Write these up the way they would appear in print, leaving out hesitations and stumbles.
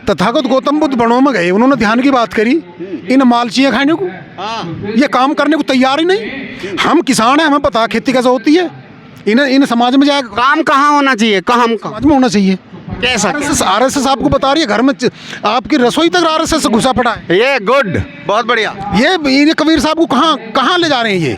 तथागत गौतम बुद्ध वनों में गए, उन्होंने ध्यान की बात करी, इन मालचियाँ खाने को, ये काम करने को तैयार ही नहीं। हम किसान हैं, हमें पता है खेती कैसे होती है। इन समाज में जाकर काम कहाँ होना चाहिए, समाज में होना चाहिए। कैसा? आरएसएस आपको बता रही है, घर में आपकी रसोई तक आरएसएस घुसा पड़ा है। ये गुड, बहुत बढ़िया। ये कबीर साहब को कहाँ ले जा रहे हैं ये?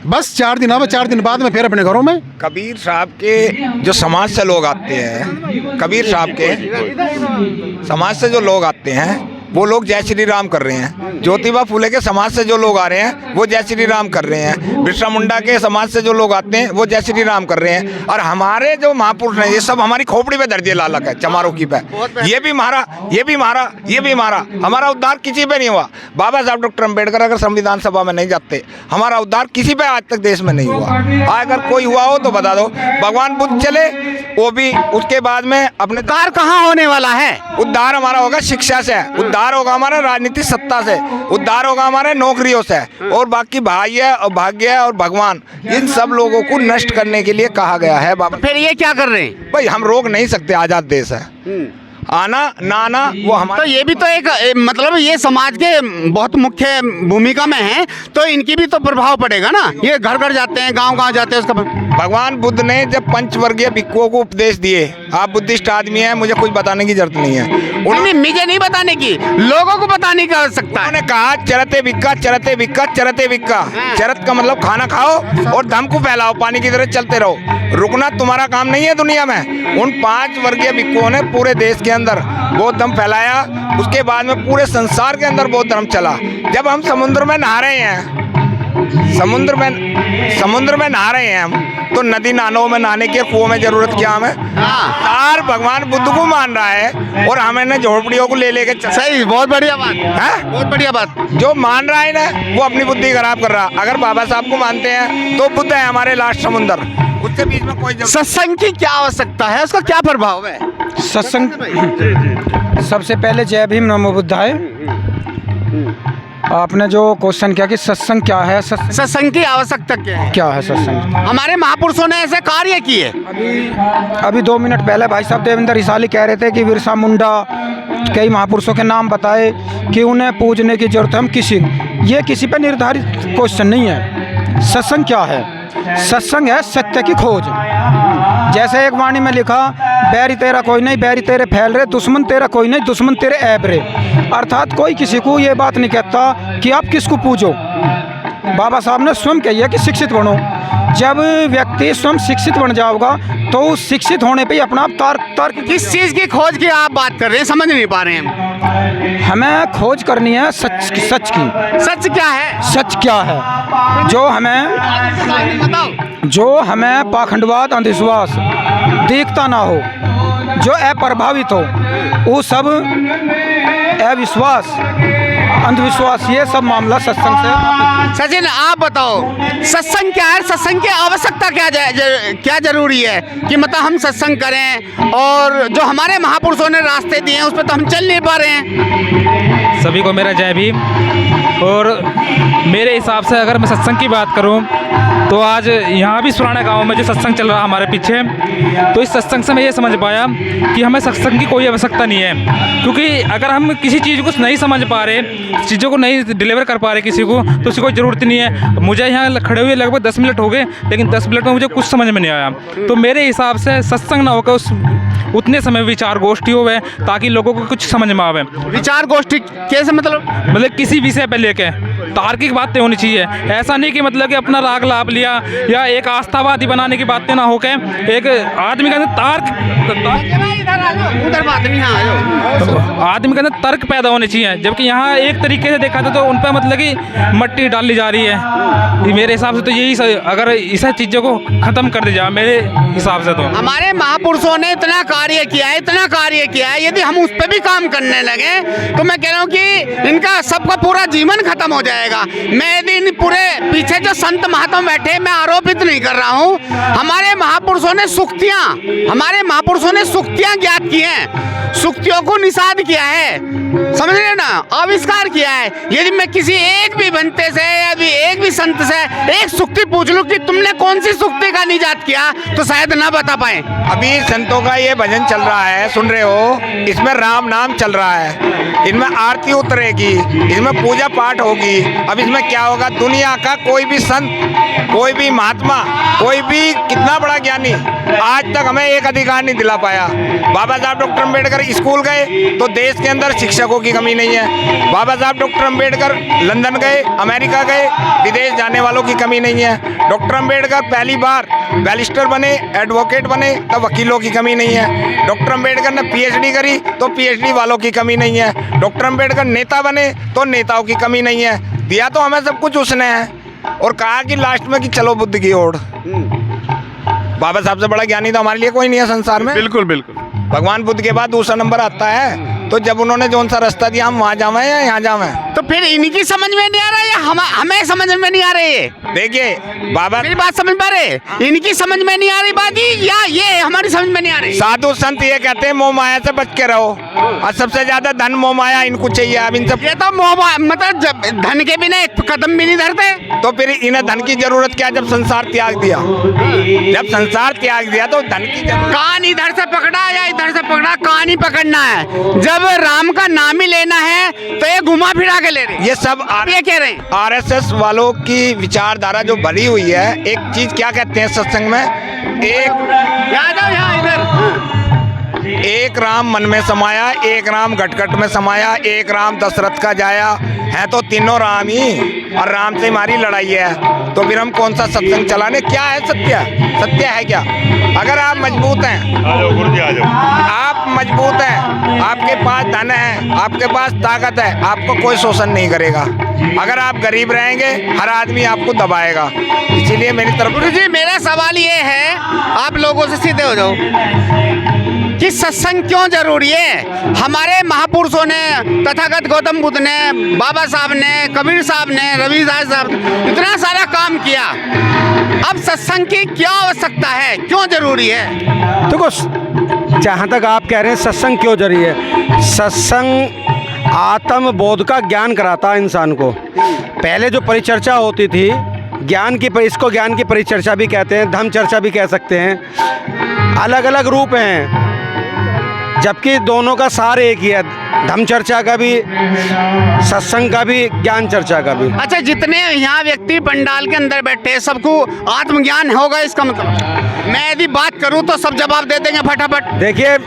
बस 4 दिन अब, 4 दिन बाद में फिर अपने घरों में। कबीर साहब के जो समाज से लोग आते हैं, कबीर साहब के समाज से जो लोग आते हैं वो लोग जय श्री राम कर रहे हैं। ज्योतिबा फुले के समाज से जो लोग आ रहे हैं वो जय श्री राम कर रहे हैं। बिरसा मुंडा के समाज से जो लोग आते हैं वो जय श्री राम कर रहे हैं। और हमारे जो महापुरुष हैं ये सब हमारी खोपड़ी पे दर्जे लालक है, चमारों की पे। ये भी मारा, ये भी मारा, ये भी मारा, हमारा उद्धार किसी पे नहीं हुआ। बाबा साहब डॉक्टर अम्बेडकर अगर संविधान सभा में नहीं जाते, हमारा उद्धार किसी पे आज तक देश में नहीं हुआ। अगर कोई हुआ हो तो बता दो। भगवान बुद्ध चले, वो भी उसके बाद में अपने उद्धार कहाँ होने वाला है? उद्धार हमारा होगा शिक्षा से, उद्धार होगा हमारा राजनीतिक सत्ता से, उद्धार होगा हमारे नौकरियों से, और बाकी भाग्य और भाग्य और भगवान इन सब लोगों को नष्ट करने के लिए कहा गया है। बाबा फिर ये क्या कर रहे हैं? भाई हम रोक नहीं सकते, आजाद देश है, आना ना आना वो हमारा। तो ये भी तो एक मतलब ये समाज के बहुत मुख्य भूमिका में है, तो इनकी भी तो प्रभाव पड़ेगा ना। ये घर घर जाते हैं, गांव-गांव जाते हैं, उसका भगवान बुद्ध ने जब पंचवर्गीय भिक्षुओं को उपदेश दिए, आप बुद्धिस्ट आदमी हैं, मुझे कुछ बताने की जरूरत नहीं है। उन्होंने मुझे नहीं बताने की, लोगों को बताने की आवश्यकता है। उन्होंने कहा चरते भिक्का, चरते भिक्का, चरते भिक्का। चरत का मतलब खाना खाओ और दम को फैलाओ, पानी की तरह चलते रहो, रुकना तुम्हारा काम नहीं है दुनिया में। उन 5 वर्गीय भिक्षुओं ने पूरे देश के अंदर बौद्ध धर्म फैलाया। उसके बाद में पूरे संसार के अंदर बौद्ध धर्म चला। जब हम समुद्र में नहा रहे हैं, समुद्र में नहा रहे हैं हम, तो नदी नालों में नहाने के कुओं में जरूरत क्या हमें? तार भगवान बुद्ध को मान रहा है और हमें झोपड़ियों को ले लेके सही, बहुत बढ़िया बात है, बहुत बढ़िया बात। जो मान रहा है ना वो अपनी बुद्धि खराब कर रहा। अगर बाबा साहब को मानते हैं तो बुद्ध है हमारे लास्ट समुद्र, उसके बीच में कोई सत्संग की क्या आवश्यकता है, उसका क्या प्रभाव है? सत्संग, सबसे पहले जय भीम नमो बुद्धाय। आपने जो क्वेश्चन किया कि सत्संग क्या है, सत्संग की आवश्यकता क्या है? सत्संग? हमारे महापुरुषों ने ऐसे कार्य किए। अभी 2 मिनट पहले भाई साहब देवेंद्र हिसाली कह रहे थे कि बिरसा मुंडा, कई महापुरुषों के नाम बताए कि उन्हें पूजने की जरूरत है। हम ये किसी पर निर्धारित क्वेश्चन नहीं है। सत्संग क्या है? सत्संग है सत्य की खोज। जैसे एक वाणी में लिखा, बैरी तेरा कोई नहीं, बैरी तेरे फैल रहे, दुश्मन तेरा कोई नहीं, दुश्मन तेरे ऐब रे। अर्थात कोई किसी को ये बात नहीं कहता कि आप किसको पूजो। बाबा साहब ने स्वयं कही है कि शिक्षित बनो। जब व्यक्ति स्वयं शिक्षित बन जाओगा तो उस शिक्षित होने पे ही अपना तर्क। किस चीज़ की खोज की आप बात कर रहे हैं, समझ नहीं पा रहे हैं। हमें खोज करनी है सच की। सच क्या है? सच क्या है जो हमें पाखंडवाद, अंधविश्वास देखता ना हो, जो अप्रभावित हो, वो सब अविश्वास, अंधविश्वास, ये सब मामला सत्संग से। सचिन आप बताओ, सत्संग क्या है? सत्संग की आवश्यकता क्या जरूरी है कि मतलब हम सत्संग करें, और जो हमारे महापुरुषों ने रास्ते दिए हैं उस पर तो हम चल नहीं पा रहे हैं। सभी को मेरा जय भीम। और मेरे हिसाब से अगर मैं सत्संग की बात करूं तो आज यहाँ भी सुराना गांव में जो सत्संग चल रहा है हमारे पीछे, तो इस सत्संग से मैं ये समझ पाया कि हमें सत्संग की कोई आवश्यकता नहीं है। क्योंकि अगर हम किसी चीज़ को नहीं समझ पा रहे, चीज़ों को नहीं डिलीवर कर पा रहे किसी को, तो उसकी कोई ज़रूरत नहीं है। मुझे यहाँ खड़े हुए लगभग 10 मिनट हो गए, लेकिन 10 मिनट में मुझे कुछ समझ में नहीं आया। तो मेरे हिसाब से सत्संग ना होकर उतने समय विचार गोष्ठी होवे ताकि लोगों को कुछ समझ में आवे। विचार गोष्ठी कैसे? मतलब किसी विषय पे लेके तार्किक बातें होनी चाहिए। ऐसा नहीं कि मतलब कि अपना राग लाभ लिया या एक आस्थावादी बनाने की बातें ना होके एक आदमी के अंदर आदमी के अंदर तर्क पैदा होने चाहिए। जबकि यहाँ एक तरीके से देखा था तो उन पर मतलब कि मट्टी डाली जा रही है। मेरे हिसाब से तो यही, अगर इस चीज़ों को ख़त्म कर दिया जाए मेरे हिसाब से। तो हमारे महापुरुषों ने इतना कार्य किया है, इतना कार्य किया है, यदि हम उस पर भी काम करने लगे तो मैं कह रहा हूँ कि इनका सबका पूरा जीवन खत्म हो जाएगा। मैं यदि इन पूरे पीछे जो संत महात्मा बैठे, मैं आरोपित नहीं कर रहा हूँ। हमारे महापुरुषों ने सुक्तियाँ ज्ञात की हैं। सुक्तियों को निषाद किया है, समझ रहे हो ना, आविष्कार किया है। यदि मैं किसी एक भी बनते से या भी एक भी संत से एक सुक्ति पूछ लूं कि तुमने कौन सी सुक्ति का निजात किया, तो शायद ना बता पाए। अभी संतों का ये भजन चल रहा है, सुन रहे हो, इसमें राम नाम चल रहा है, इनमें आरती उतरेगी, इसमें पूजा पाठ होगी। अब इसमें क्या होगा, दुनिया का कोई भी संत, कोई भी महात्मा, कोई भी कितना बड़ा ज्ञानी आज तक हमें एक अधिकार नहीं दिला पाया। बाबा साहब डॉक्टर अम्बेडकर स्कूल गए तो देश के अंदर शिक्षकों की कमी नहीं है। बाबा साहब डॉक्टर अम्बेडकर लंदन गए, अमेरिका गए, विदेश जाने वालों की कमी नहीं है। डॉक्टर अम्बेडकर पहली बार बैरिस्टर बने, एडवोकेट बने, तब वकीलों की कमी नहीं है। डॉक्टर अम्बेडकर ने पीएचडी करी तो पीएचडी वालों की कमी नहीं है। डॉक्टर अम्बेडकर नेता बने तो नेताओं की कमी नहीं है। दिया तो हमें सब कुछ उसने है, और कहा कि लास्ट में कि चलो बुद्ध की ओर। बाबा साहब से बड़ा ज्ञानी तो हमारे लिए कोई नहीं है संसार में। बिल्कुल बिल्कुल। भगवान बुद्ध के बाद दूसरा नंबर आता है। तो जब उन्होंने जो सा रास्ता दिया, हम वहाँ जावें या यहाँ जावें? तो फिर इनकी समझ में नहीं आ रहा या हमें समझ में नहीं आ रही है? देखिए बाबा, मेरी बात समझ पा रहे, इनकी समझ में नहीं आ रही बात ही, या ये हमारी समझ में नहीं आ रही? साधु संत ये कहते हैं मोह माया से बच के रहो, और सबसे ज्यादा धन मोह माया इनको चाहिए। अब इन सब ये तो मतलब जब धन के बिना एक कदम भी नहीं धरते, तो फिर इन्हें धन की जरूरत क्या, जब संसार त्याग दिया? जब संसार त्याग दिया तो धन की जरूरत। कान इधर से पकड़ा या इधर से पकड़ा, कान ही पकड़ना है। जब राम का नाम ही लेना है तो ये घुमा फिरा के ले रहे। ये सब ये कह रहे हैं आरएसएस वालों की विचारधारा जो भरी हुई है। एक चीज क्या कहते हैं सत्संग में, यहाँ इधर एक राम मन में समाया, एक राम घट में समाया, एक राम दशरथ का जाया, है तो तीनों राम ही, और राम से हमारी लड़ाई है। तो फिर हम कौन सा सत्संग चलाने? क्या है सत्य? सत्य है क्या? अगर आप मजबूत हैं, आप मजबूत हैं, आपके पास धन है, आपके पास ताकत है, आपको कोई शोषण नहीं करेगा। अगर आप गरीब रहेंगे, हर आदमी आपको दबाएगा। इसीलिए मेरी तरफ गुरु जी मेरा सवाल ये है, आप लोगों से सीधे हो जाओ, कि सत्संग क्यों जरूरी है? हमारे महापुरुषों ने, तथागत गौतम बुद्ध ने, बाबा साहब ने, कबीर साहब ने, रविदास साहब ने इतना सारा काम किया। अब सत्संग की क्या आवश्यकता है, क्यों जरूरी है? देखो, जहाँ तक आप कह रहे हैं सत्संग क्यों जरूरी है, सत्संग आत्मबोध का ज्ञान कराता है इंसान को। पहले जो परिचर्चा होती थी, ज्ञान की, इसको ज्ञान की परिचर्चा भी कहते हैं, धम्म चर्चा भी कह सकते हैं, अलग अलग रूप हैं, जबकि दोनों का सार एक ही है, धम्म चर्चा का भी, सत्संग का भी, ज्ञान चर्चा का भी। अच्छा, जितने यहाँ व्यक्ति पंडाल के अंदर बैठे सबको आत्मज्ञान होगा, इसका मतलब मैं यदि बात करूँ तो सब जवाब दे देंगे फटाफट? देखिए,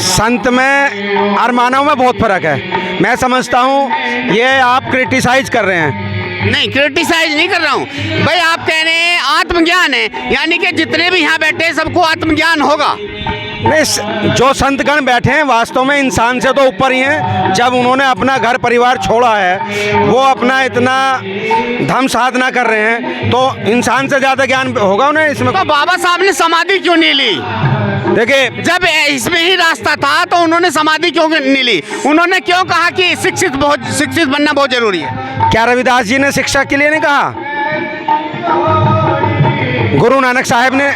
संत में और मानव में बहुत फर्क है। मैं समझता हूँ ये आप क्रिटिसाइज कर रहे हैं। नहीं, क्रिटिसाइज नहीं कर रहा हूँ भाई, आप कह रहे हैं आत्मज्ञान है, यानी कि जितने भी यहाँ बैठे सबको आत्मज्ञान होगा। नहीं, जो संतगण बैठे हैं वास्तव में इंसान से तो ऊपर ही हैं। जब उन्होंने अपना घर परिवार छोड़ा है, वो अपना इतना धर्म साधना कर रहे हैं, तो इंसान से ज़्यादा ज्ञान होगा उन्हें इसमें। तो बाबा साहब ने समाधि क्यों नहीं ली? देखिए, जब इसमें ही रास्ता था तो उन्होंने समाधि क्यों नहीं ली? उन्होंने क्यों कहा कि शिक्षित बनना बहुत जरूरी है? क्या रविदास जी ने शिक्षा के लिए नहीं कहा? गुरु नानक साहब ने,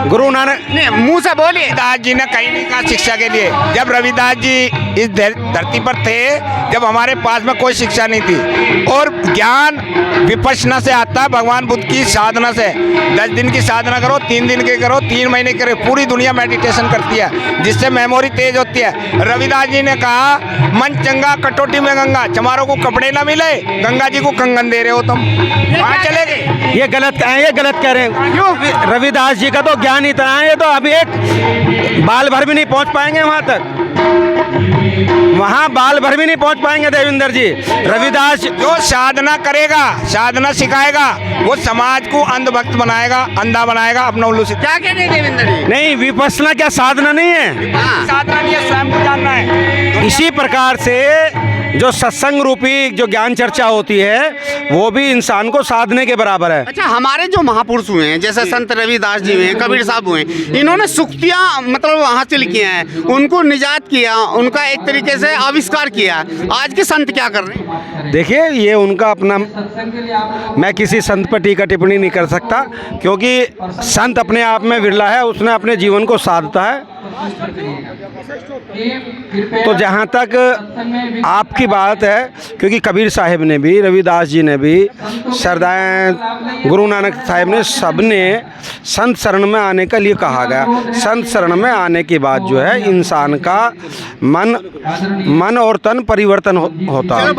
गुरु नानक नहीं, मुंह से बोलिए। रविदास जी ने कहीं नहीं कहा शिक्षा के लिए। जब रविदास जी इस धरती पर थे, जब हमारे पास में कोई शिक्षा नहीं थी, और ज्ञान विपश्यना से आता है, भगवान बुद्ध की साधना से। 10 दिन की साधना करो, 3 दिन की करो, 3 महीने करो, पूरी दुनिया मेडिटेशन करती है, जिससे मेमोरी तेज होती है। रविदास जी ने कहा, मन चंगा कटोटी में गंगा, चमारों को कपड़े ना मिले, गंगा जी को कंगन दे रहे हो तुम, वहाँ चले गए। ये गलत कह रहे हैं। रविदास जी का तो ज्ञान इतना है, ये तो अभी एक बाल भर भी नहीं पहुंच पाएंगे वहां तक, वहां बाल भर भी नहीं पहुंच पाएंगे देवेंद्र जी। रविदास जो साधना करेगा, साधना सिखाएगा, वो समाज को अंधभक्त बनाएगा, अंधा बनाएगा, अपना उल्लू से। क्या कहते हैं देवेंद्र जी? नहीं, विपश्यना क्या साधना नहीं है? साधना नहीं है, स्वयं को जानना है। इसी प्रकार से जो सत्संग रूपी जो ज्ञान चर्चा होती है, वो भी इंसान को साधने के बराबर है। अच्छा, हमारे जो महापुरुष हुए हैं, जैसे संत रविदास जी हुए, कबीर साहब हुए, इन्होंने सुक्तियाँ मतलब हासिल किया है, उनको निजात किया, उनका एक तरीके से आविष्कार किया। आज के संत क्या कर रहे हैं? देखिए, ये उनका अपना, मैं किसी संत पर टीका टिप्पणी नहीं कर सकता, क्योंकि संत अपने आप में विरला है, उसने अपने जीवन को साधता है। तो जहाँ तक आपकी बात है, क्योंकि कबीर साहिब ने भी, रविदास जी ने भी, सरदार गुरु नानक साहिब ने, सबने संत शरण में आने के लिए कहा गया। संत शरण में आने के बाद जो है इंसान का मन और तन परिवर्तन होता है।